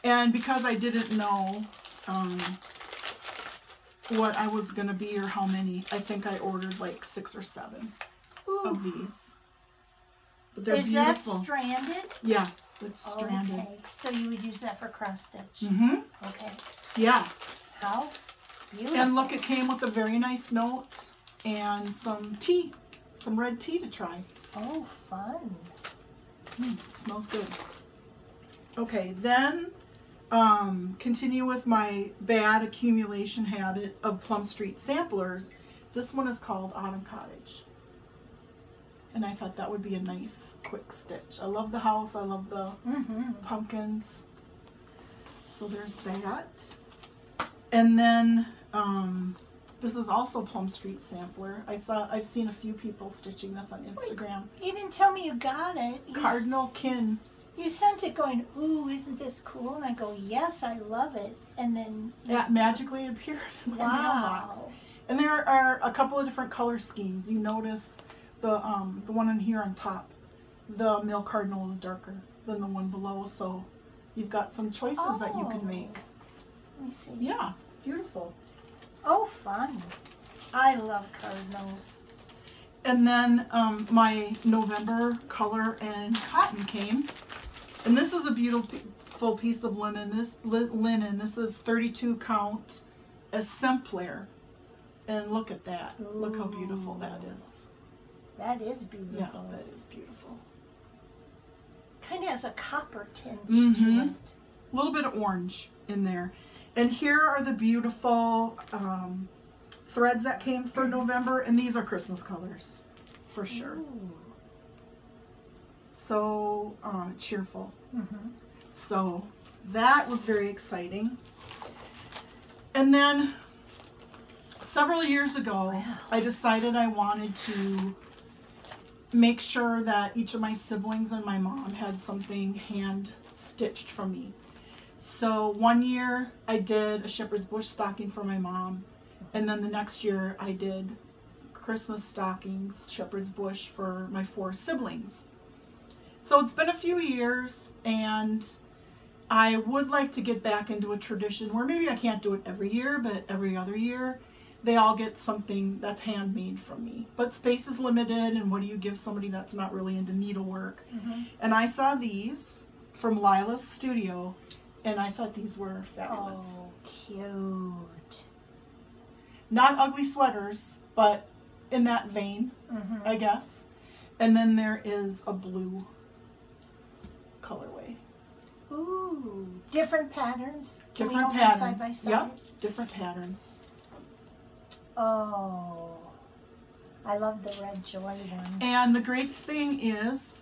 And because I didn't know what I was going to be or how many, I think I ordered like 6 or 7 of these. But they're beautiful. That stranded? Yeah, it's stranded. Okay, so you would use that for cross stitch. Mm-hmm. Okay. Yeah. How beautiful. And look, it came with a very nice note and some tea, some red tea to try. Oh, fun. Smells good. Okay, then continue with my bad accumulation habit of Plum Street samplers. This one is called Autumn Cottage. And I thought that would be a nice quick stitch. I love the house. I love the pumpkins. So there's that. And then this is also Plum Street sampler. I've seen a few people stitching this on Instagram. You didn't tell me you got it. Cardinal Kin. You sent it going, ooh, isn't this cool? And I go, yes, I love it. And then That magically appeared in my mailbox. And there are a couple of different color schemes. You notice the one in here on top. The male cardinal is darker than the one below, so you've got some choices that you can make. Let me see. Yeah, beautiful. Oh, fun. I love cardinals. And then my November color and cotton came. And this is a beautiful piece of linen. This is 32 count exemplar. And look at that. Ooh. Look how beautiful that is. That is beautiful. Yeah, that is beautiful. Kind of has a copper tinge to it. A little bit of orange in there. And here are the beautiful threads that came for November. And these are Christmas colors, for sure. Ooh. So cheerful. So that was very exciting. And then several years ago, I decided I wanted to make sure that each of my siblings and my mom had something hand stitched from me. So one year I did a shepherd's bush stocking for my mom, and then the next year I did Christmas stockings, shepherd's bush, for my 4 siblings. So it's been a few years, and I would like to get back into a tradition where maybe I can't do it every year, but every other year they all get something that's handmade from me. But space is limited, and what do you give somebody that's not really into needlework? And I saw these from Lila's studio, and I thought these were fabulous. Oh, cute. Not ugly sweaters, but in that vein, I guess. And then there is a blue colorway. Ooh, different patterns. Different patterns. Side by side? Yep, different patterns. Oh, I love the red joy one. And the great thing is,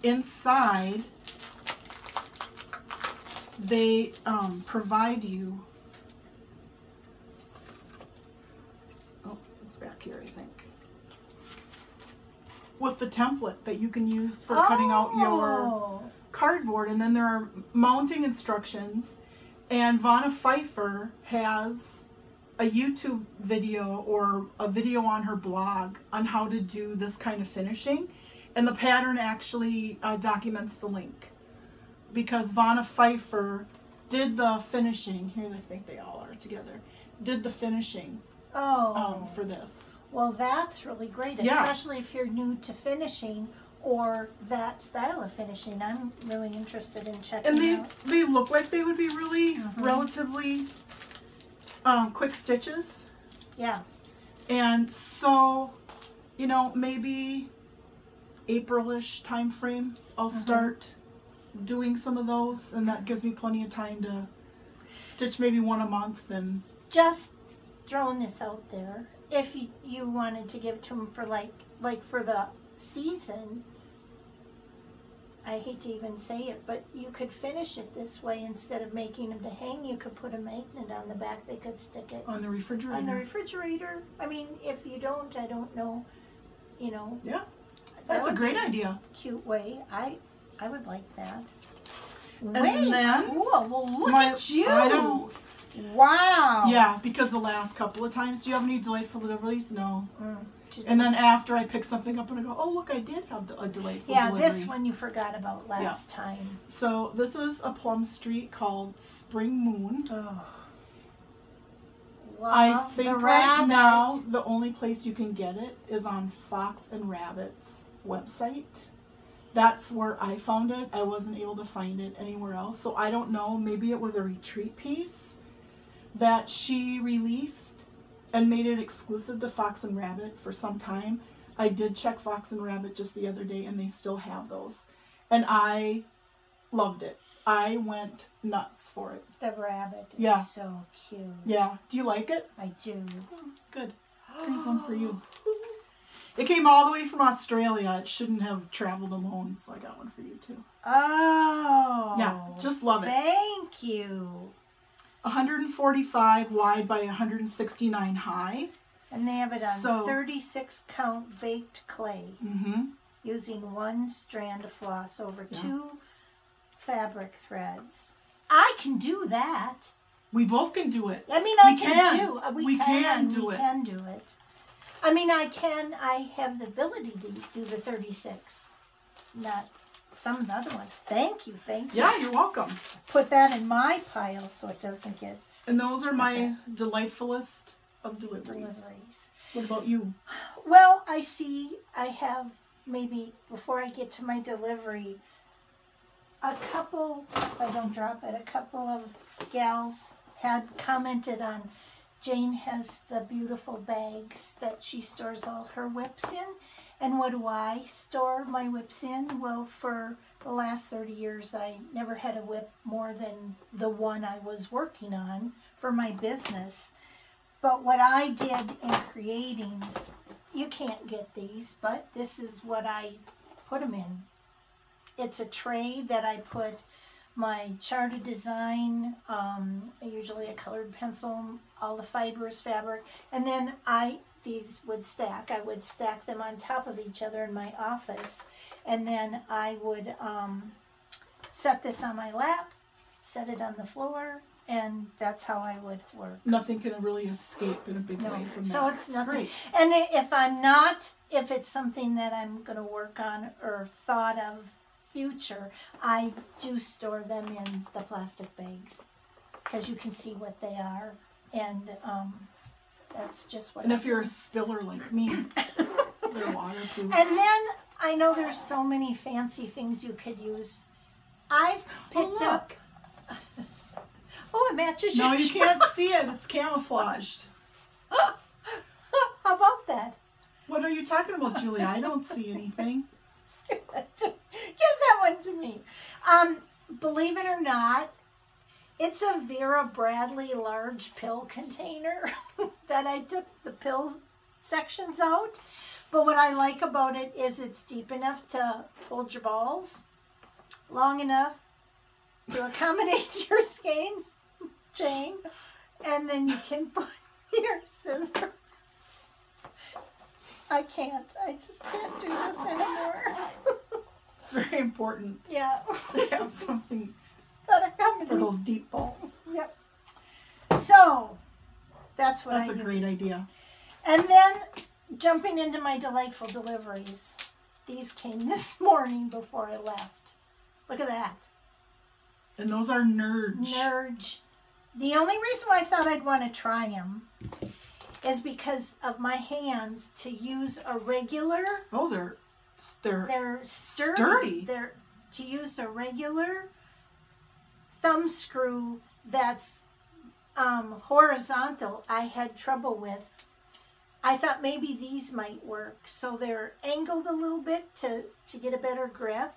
inside, they provide you, oh, it's back here, I think, with the template that you can use for cutting out your cardboard. And then there are mounting instructions, and Vanna Pfeiffer has a YouTube video or a video on her blog on how to do this kind of finishing, and the pattern actually documents the link, because Vanna Pfeiffer did the finishing. Here, I think they all are together. Did the finishing for this. Well, that's really great, especially if you're new to finishing or that style of finishing. I'm really interested in checking out. And they look like they would be really relatively quick stitches. Yeah. And so, you know, maybe April-ish time frame, I'll start doing some of those, and that gives me plenty of time to stitch maybe one a month. And just throwing this out there, if you wanted to give to them for like for the season, I hate to even say it, but you could finish it this way. Instead of making them to hang, you could put a magnet on the back. They could stick it on the refrigerator. On the refrigerator. I mean, if you don't, I don't know, you know. Yeah, that's a great idea. Cute way. I would like that. And then, cool. Well, look at you. I know. Wow. Yeah, because the last couple of times, do you have any delightful deliveries? No. And then after I pick something up and I go, oh, look, I did have a delightful delivery. This one you forgot about last time. So this is a plum street called Spring Moon. Oh. I think right now the only place you can get it is on Fox and Rabbit's website. That's where I found it. I wasn't able to find it anywhere else. So I don't know. Maybe it was a retreat piece that she released and made it exclusive to Fox and Rabbit for some time. I did check Fox and Rabbit just the other day, and they still have those. And I loved it. I went nuts for it. The rabbit is so cute. Yeah. Do you like it? I do. Oh, good. Here's one for you. It came all the way from Australia. It shouldn't have traveled alone, so I got one for you too. Oh. Yeah, just love it. Thank you. 145 wide by 169 high. And they have it on 36 count baked clay. Using 1 strand of floss over 2 fabric threads. I can do that. We both can do it. I mean, we can do it. I mean, I have the ability to do the 36. Not some of the other ones. Thank you. Yeah, you're welcome. Put that in my pile so it doesn't get... And those are my delightfulest of deliveries. What about you? Well, I have maybe, before I get to my delivery, a couple, if I don't drop it, a couple of gals had commented on Jane has the beautiful bags that she stores all her whips in. And what do I store my whips in? Well, for the last 30 years, I never had a whip more than the one I was working on for my business. But what I did in creating, you can't get these, but this is what I put them in. It's a tray that I put my charted design, usually a colored pencil, all the fibers, fabric, and then these would stack. I would stack them on top of each other in my office, and then I would set this on my lap, set it on the floor, and that's how I would work. Nothing can really escape in a big way from that. So it's nothing. Great. And if it's something that I'm going to work on or thought of future, I do store them in the plastic bags because you can see what they are, and that's just what. And if you're a spiller like me, they're waterproof. And then I know there's so many fancy things you could use. I've picked up. Oh, it matches your No, you can't see it. It's camouflaged. How about that? What are you talking about, Julia? I don't see anything. Give that one to me. Believe it or not, it's a Vera Bradley large pill container that I took the pills sections out. But what I like about it is it's deep enough to hold your balls, long enough to accommodate your skeins chain, and then you can put your scissors. I just can't do this anymore. It's very important Yeah. to have something That accommodates for those deep balls. Yep. So that's what That's I a use. great idea. And then jumping into my delightful deliveries. These came this morning before I left. Look at that. And those are nerds. Nerge. The only reason why I thought I'd want to try them is because of my hands to use a regular. Oh, they're sturdy. They're to use a regular thumb screw that's horizontal. I had trouble with. I thought maybe these might work. So they're angled a little bit to get a better grip.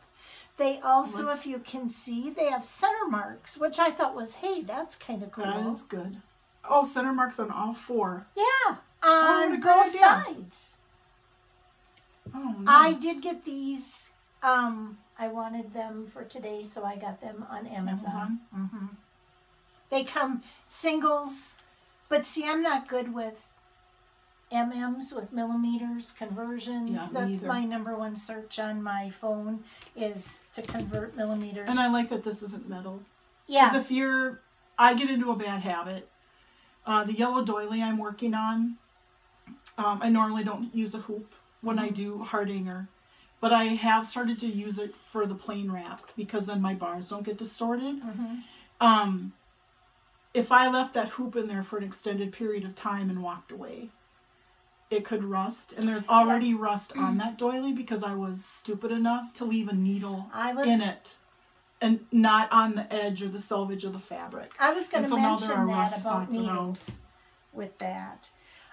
They also, if you can see, they have center marks, which I thought was, hey, that's kind of cool. That is good. Oh, center marks on all four. Yeah, on what a both great idea. sides. Oh, nice. I did get these. I wanted them for today, so I got them on Amazon. Mm-hmm. They come singles, but see, I'm not good with MMs, with millimeters, conversions. Yeah, That's either. my number one search on my phone is to convert millimeters. And I like that this isn't metal. Yeah. Because if I get into a bad habit. The yellow doily I'm working on, I normally don't use a hoop when I do Hardanger, but I have started to use it for the plain wrapped because then my bars don't get distorted. Mm-hmm. If I left that hoop in there for an extended period of time and walked away, it could rust. And there's already rust on that doily because I was stupid enough to leave a needle in it and not on the edge or the selvage of the fabric. I was going to so now there mention are that rust about spots around. needles with that.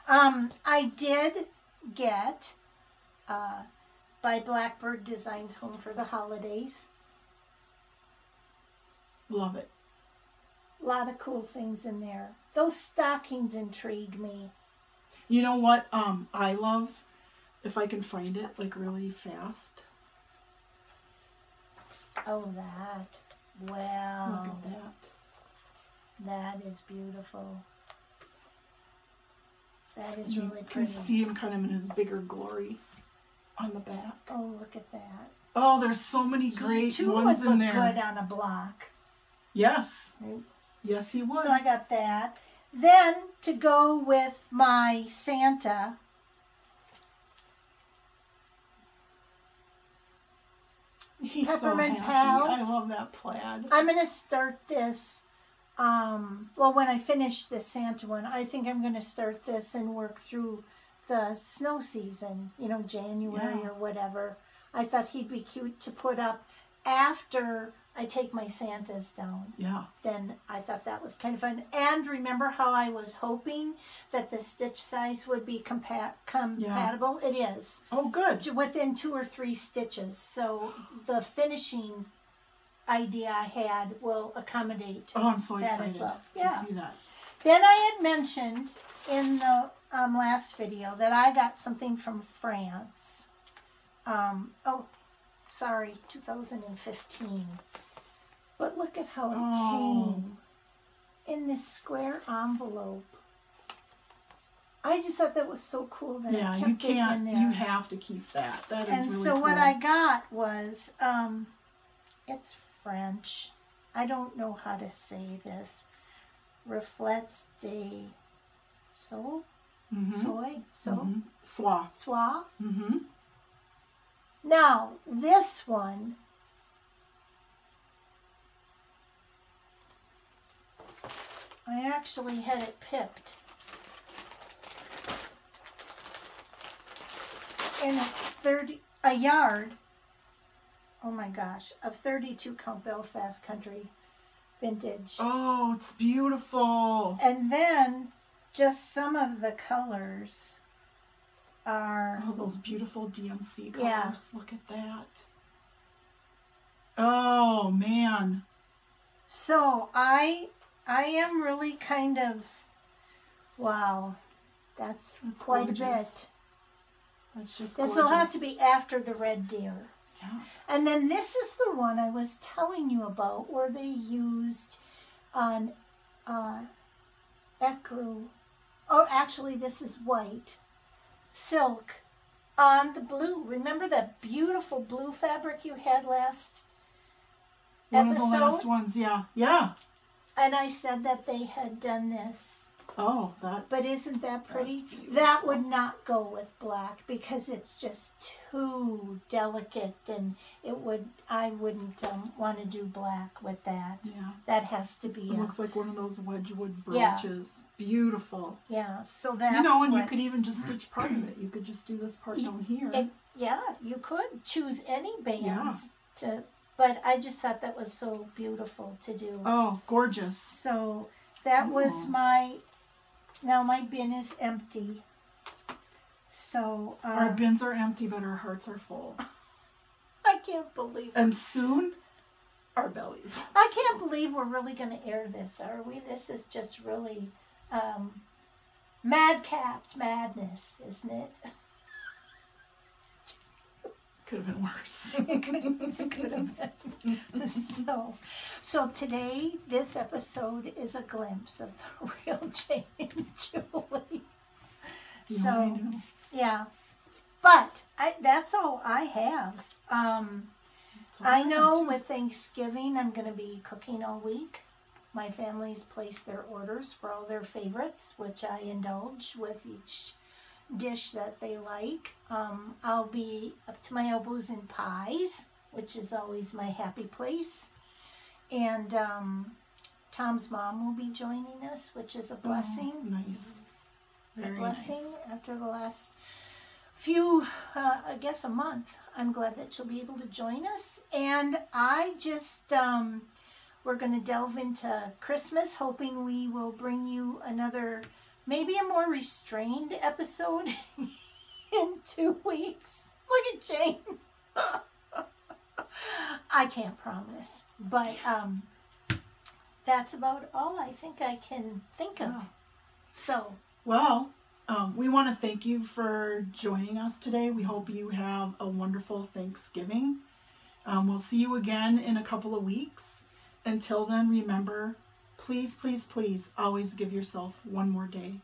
I did get by Blackbird Designs Home for the Holidays. Love it. A lot of cool things in there. Those stockings intrigue me. You know what I love? If I can find it like really fast. Oh, that. Wow. Look at that. That is beautiful. That is You really can pretty. see him kind of in his bigger glory on the back. Oh, look at that. Oh, there's so many great ones would in look there. good on a block. Yes. Right. Yes, he would. So I got that. Then to go with my Santa, He's Peppermint so happy. Pals. I love that plaid. I'm going to start this, well, when I finish the Santa one, I think I'm going to start this and work through the snow season, you know, January or whatever. I thought he'd be cute to put up after I take my Santas down. Yeah. Then I thought that was kind of fun. And remember how I was hoping that the stitch size would be compatible? It is. Oh, good. Within 2 or 3 stitches. So the finishing idea I had will accommodate Oh, I'm so that excited as well. to see that. Then I had mentioned in the last video that I got something from France. Oh, sorry, 2015. But look at how it came in this square envelope. I just thought that was so cool that I kept it in there. You have to keep that. That is really cool. And so what I got was, it's French. I don't know how to say this. Reflets de soy? Soy? Soie. Soie? Mm-hmm. Now, this one actually had it pipped. And it's a yard, oh my gosh, of 32 count Belfast Country vintage. Oh, it's beautiful. And then just some of the colors are... Oh, those beautiful DMC colors. Yeah. Look at that. Oh, man. So I am really kind of... Wow. That's quite gorgeous. a bit. That's just This gorgeous. will have to be after the red deer. Yeah. And then this is the one I was telling you about where they used on ecru. Oh, actually, this is white silk on the blue. Remember that beautiful blue fabric you had last episode? One of the last ones, yeah. Yeah. And I said that they had done this. Oh, that. But isn't that pretty? That would not go with black because it's just too delicate, and I wouldn't want to do black with that. Yeah. That has to be. It looks like one of those Wedgwood Yeah. brooches. Beautiful. Yeah. So that's and you could even just stitch part of it. You could just do this part down here. Yeah, you could choose any bands but I just thought that was so beautiful to do. Oh, gorgeous. So that was my. Now my bin is empty. So our bins are empty, but our hearts are full. I can't believe it. And soon, our bellies. I can't believe we're really going to air this, are we? This is just really madcapped madness, isn't it? Could have been worse. It could have been. So today, this episode is a glimpse of the real Jane and Julie. Yeah, So, I know. yeah. But that's all I have. I know with Thanksgiving, I'm going to be cooking all week. My family's placed their orders for all their favorites, which I indulge with each dish that they like. I'll be up to my elbows in pies, which is always my happy place. And Tom's mom will be joining us, which is a blessing. Oh, nice. Very a blessing nice. After the last few, I guess a month. I'm glad that she'll be able to join us. And I just, we're going to delve into Christmas, hoping we will bring you another, maybe a more restrained episode in 2 weeks. Look at Jane. I can't promise, but that's about all I think I can think of. Oh. So, well, we want to thank you for joining us today. We hope you have a wonderful Thanksgiving. We'll see you again in a couple of weeks. Until then, remember, please, please, please always give yourself one more day.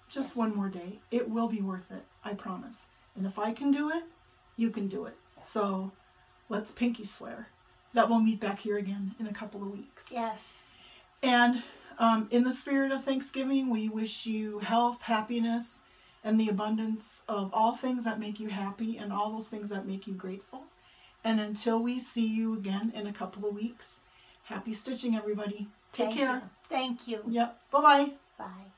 Just one more day. It will be worth it. I promise. And if I can do it, you can do it. So let's pinky swear that we'll meet back here again in a couple of weeks. yes. And in the spirit of Thanksgiving, we wish you health, happiness, and the abundance of all things that make you happy and all those things that make you grateful. And until we see you again in a couple of weeks, happy stitching, everybody. Take care. Thank you. Yep. Bye-bye. Bye.